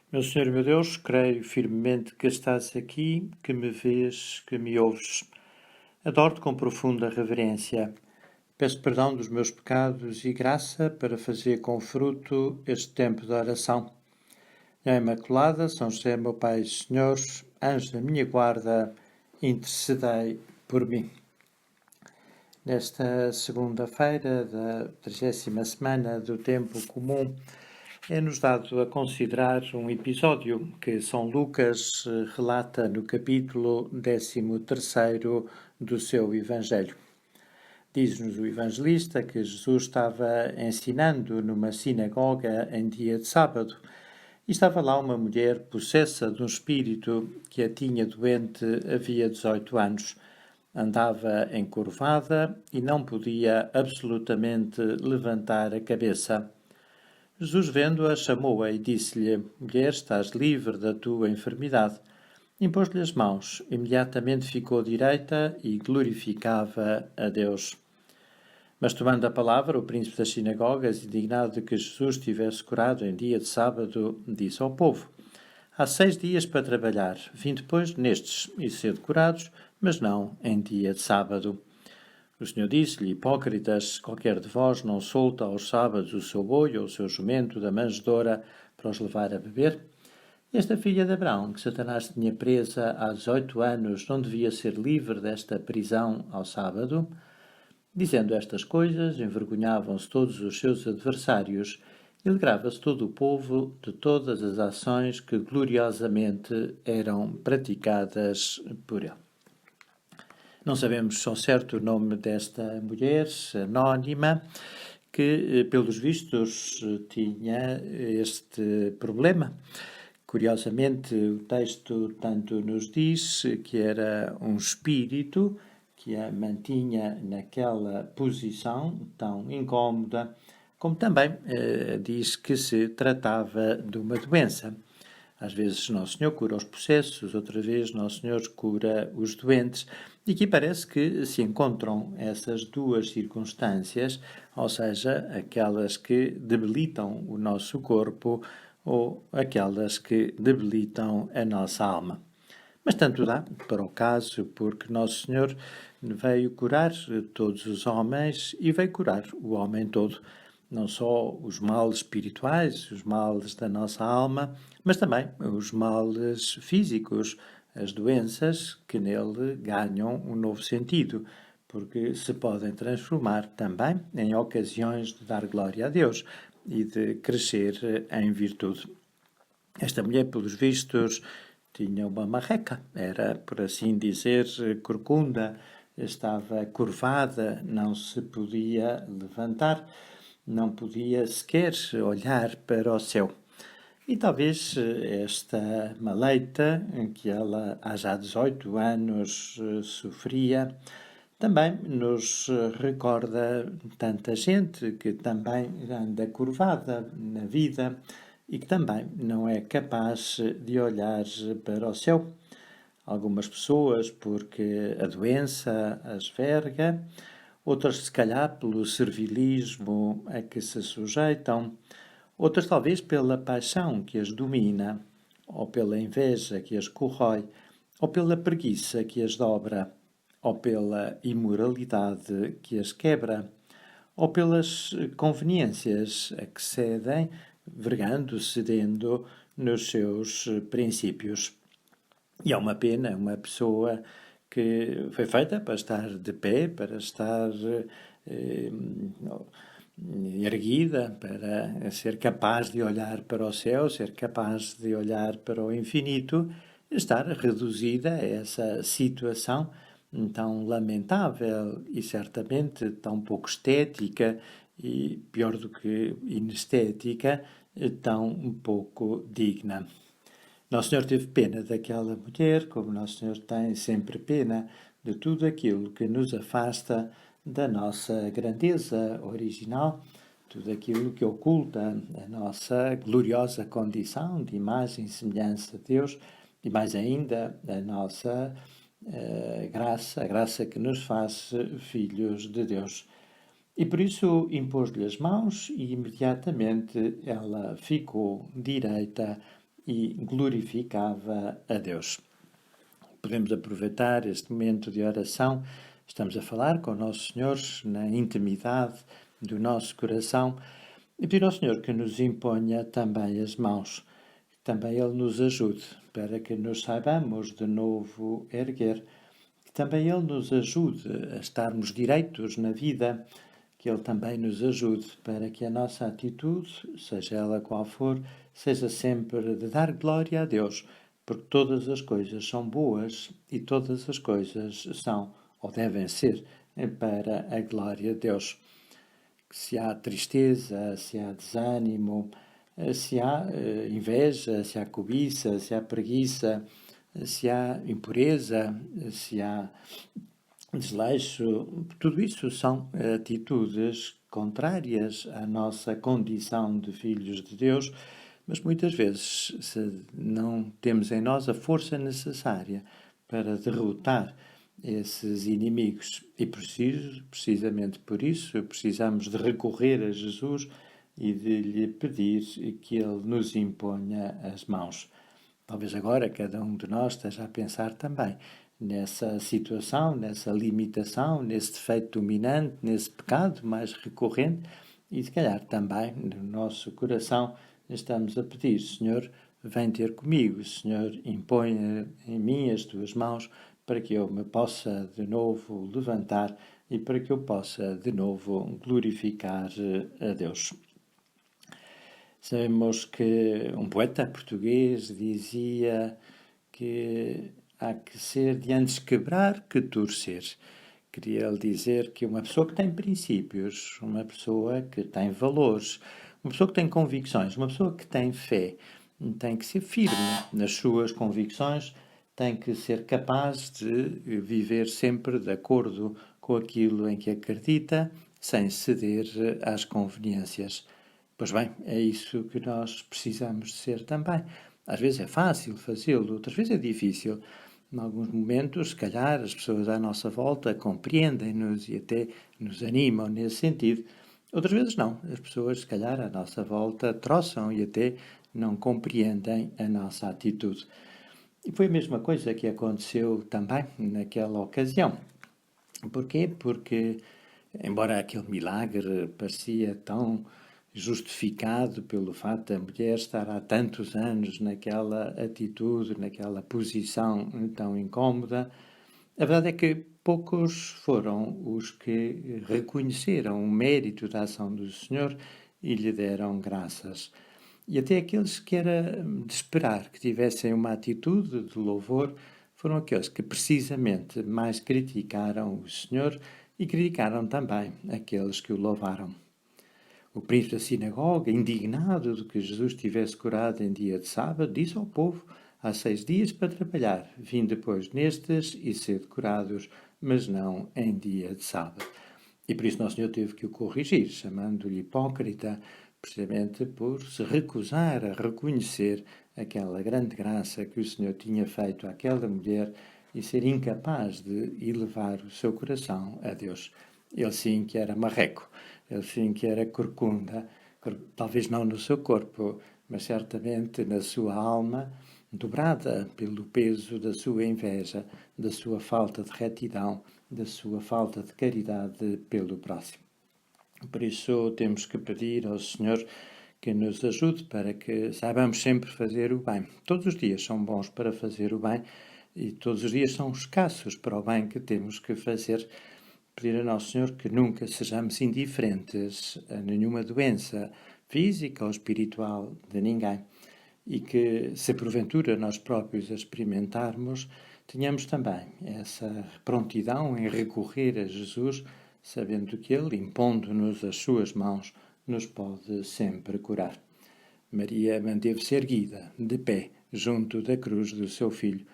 Meu Senhor e meu Deus, creio firmemente que estás aqui, que me vês, que me ouves. Adoro-te com profunda reverência. Peço perdão dos meus pecados e graça para fazer com fruto este tempo de oração. Minha Imaculada, São José, meu Pai e Senhor, anjo da minha guarda, intercedei por mim. Nesta segunda-feira da 30ª semana do Tempo Comum, é-nos dado a considerar um episódio que São Lucas relata no capítulo 13º do seu Evangelho. Diz-nos o evangelista que Jesus estava ensinando numa sinagoga em dia de sábado e estava lá uma mulher possessa de um espírito que a tinha doente havia 18 anos. Andava encurvada e não podia absolutamente levantar a cabeça. Jesus, vendo-a, chamou-a e disse-lhe: Mulher, estás livre da tua enfermidade. Impôs-lhe as mãos. Imediatamente ficou direita e glorificava a Deus. Mas, tomando a palavra, o príncipe das sinagogas, indignado de que Jesus tivesse curado em dia de sábado, disse ao povo: Há 6 dias para trabalhar, vim depois nestes e ser curados, mas não em dia de sábado. O Senhor disse-lhe: Hipócritas, qualquer de vós não solta aos sábados o seu boi ou o seu jumento da manjedoura para os levar a beber? Esta filha de Abraão, que Satanás tinha presa há 18 anos, não devia ser livre desta prisão ao sábado? Dizendo estas coisas, envergonhavam-se todos os seus adversários e alegrava-se todo o povo de todas as ações que gloriosamente eram praticadas por ele. Não sabemos ao certo o nome desta mulher anónima, que, pelos vistos, tinha este problema. Curiosamente, o texto tanto nos diz que era um espírito que a mantinha naquela posição tão incómoda, como também diz que se tratava de uma doença. Às vezes Nosso Senhor cura os possessos, outra vez Nosso Senhor cura os doentes. E aqui parece que se encontram essas duas circunstâncias, ou seja, aquelas que debilitam o nosso corpo ou aquelas que debilitam a nossa alma. Mas tanto dá para o caso, porque Nosso Senhor veio curar todos os homens e veio curar o homem todo. Não só os males espirituais, os males da nossa alma, mas também os males físicos, as doenças que nele ganham um novo sentido, porque se podem transformar também em ocasiões de dar glória a Deus e de crescer em virtude. Esta mulher, pelos vistos, tinha uma marreca, era, por assim dizer, corcunda, estava curvada, não se podia levantar, não podia sequer olhar para o céu. E talvez esta maleita, que ela há já 18 anos sofria, também nos recorda tanta gente que também anda curvada na vida e que também não é capaz de olhar para o céu. Algumas pessoas porque a doença as verga, outras se calhar pelo servilismo a que se sujeitam, outras talvez pela paixão que as domina, ou pela inveja que as corrói, ou pela preguiça que as dobra, ou pela imoralidade que as quebra, ou pelas conveniências a que cedem, vergando, cedendo nos seus princípios. E é uma pena, uma pessoa que foi feita para estar de pé, para estar erguida, para ser capaz de olhar para o céu, ser capaz de olhar para o infinito, estar reduzida a essa situação tão lamentável e certamente tão pouco estética e, pior do que inestética, tão pouco digna. Nosso Senhor teve pena daquela mulher, como Nosso Senhor tem sempre pena de tudo aquilo que nos afasta da nossa grandeza original, tudo aquilo que oculta a nossa gloriosa condição de imagem e semelhança de Deus, e mais ainda a nossa graça, a graça que nos faz filhos de Deus. E por isso impôs-lhe as mãos e imediatamente ela ficou direita e glorificava a Deus. Podemos aproveitar este momento de oração. Estamos a falar com o nosso Senhor na intimidade do nosso coração e pedir ao Senhor que nos imponha também as mãos, que também Ele nos ajude para que nos saibamos de novo erguer, que também Ele nos ajude a estarmos direitos na vida, que Ele também nos ajude para que a nossa atitude, seja ela qual for, seja sempre de dar glória a Deus, porque todas as coisas são boas e todas as coisas são, ou devem ser, para a glória de Deus. Se há tristeza, se há desânimo, se há inveja, se há cobiça, se há preguiça, se há impureza, se há desleixo, tudo isso são atitudes contrárias à nossa condição de filhos de Deus, mas muitas vezes, se não temos em nós a força necessária para derrotar esses inimigos, e precisamente por isso, precisamos de recorrer a Jesus e de lhe pedir que Ele nos imponha as mãos. Talvez agora cada um de nós esteja a pensar também nessa situação, nessa limitação, nesse defeito dominante, nesse pecado mais recorrente, e se calhar também no nosso coração estamos a pedir: Senhor, vem ter comigo, Senhor, impõe em mim as tuas mãos para que eu me possa de novo levantar e para que eu possa de novo glorificar a Deus. Sabemos que um poeta português dizia que há que ser de antes quebrar que torcer. Queria ele dizer que uma pessoa que tem princípios, uma pessoa que tem valores, uma pessoa que tem convicções, uma pessoa que tem fé, tem que ser firme nas suas convicções, tem que ser capaz de viver sempre de acordo com aquilo em que acredita, sem ceder às conveniências. Pois bem, é isso que nós precisamos de ser também. Às vezes é fácil fazê-lo, outras vezes é difícil. Em alguns momentos, se calhar, as pessoas à nossa volta compreendem-nos e até nos animam nesse sentido. Outras vezes não. As pessoas, se calhar, à nossa volta troçam e até não compreendem a nossa atitude. E foi a mesma coisa que aconteceu também naquela ocasião. Porquê? Porque, embora aquele milagre parecia tão justificado pelo facto da mulher estar há tantos anos naquela atitude, naquela posição tão incómoda, a verdade é que poucos foram os que reconheceram o mérito da ação do Senhor e lhe deram graças. E até aqueles que era de esperar que tivessem uma atitude de louvor foram aqueles que precisamente mais criticaram o Senhor e criticaram também aqueles que o louvaram. O príncipe da sinagoga, indignado de que Jesus tivesse curado em dia de sábado, disse ao povo: há 6 dias para trabalhar, vim depois nestes e sede curados, mas não em dia de sábado. E por isso Nosso Senhor teve que o corrigir, chamando-lhe hipócrita, precisamente por se recusar a reconhecer aquela grande graça que o Senhor tinha feito àquela mulher e ser incapaz de elevar o seu coração a Deus. Ele sim que era marreco, ele sim que era corcunda, talvez não no seu corpo, mas certamente na sua alma, dobrada pelo peso da sua inveja, da sua falta de retidão, da sua falta de caridade pelo próximo. Por isso temos que pedir ao Senhor que nos ajude para que saibamos sempre fazer o bem. Todos os dias são bons para fazer o bem e todos os dias são escassos para o bem que temos que fazer. Pedir a Nosso Senhor que nunca sejamos indiferentes a nenhuma doença física ou espiritual de ninguém e que, se porventura nós próprios a experimentarmos, tenhamos também essa prontidão em recorrer a Jesus, sabendo que Ele, impondo-nos as suas mãos, nos pode sempre curar. Maria manteve-se erguida, de pé, junto da cruz do seu filho.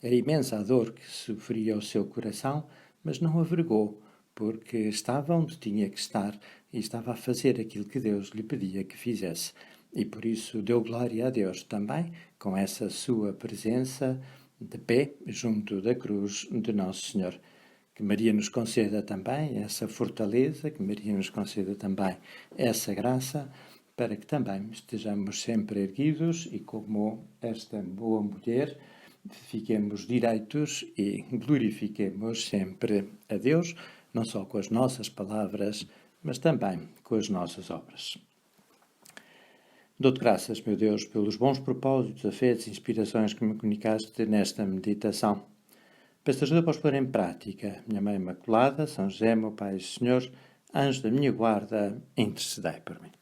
Era imensa a dor que sofria o seu coração, mas não a vergou, porque estava onde tinha que estar e estava a fazer aquilo que Deus lhe pedia que fizesse. E por isso deu glória a Deus também, com essa sua presença de pé junto da cruz de Nosso Senhor. Que Maria nos conceda também essa fortaleza, que Maria nos conceda também essa graça, para que também estejamos sempre erguidos e, como esta boa mulher, fiquemos direitos e glorifiquemos sempre a Deus, não só com as nossas palavras, mas também com as nossas obras. Dou-te graças, meu Deus, pelos bons propósitos, afetos e inspirações que me comunicaste nesta meditação. Peço ajuda para os pôr em prática. Minha Mãe Imaculada, São José, meu Pai e Senhor, anjo da minha guarda, intercedei por mim.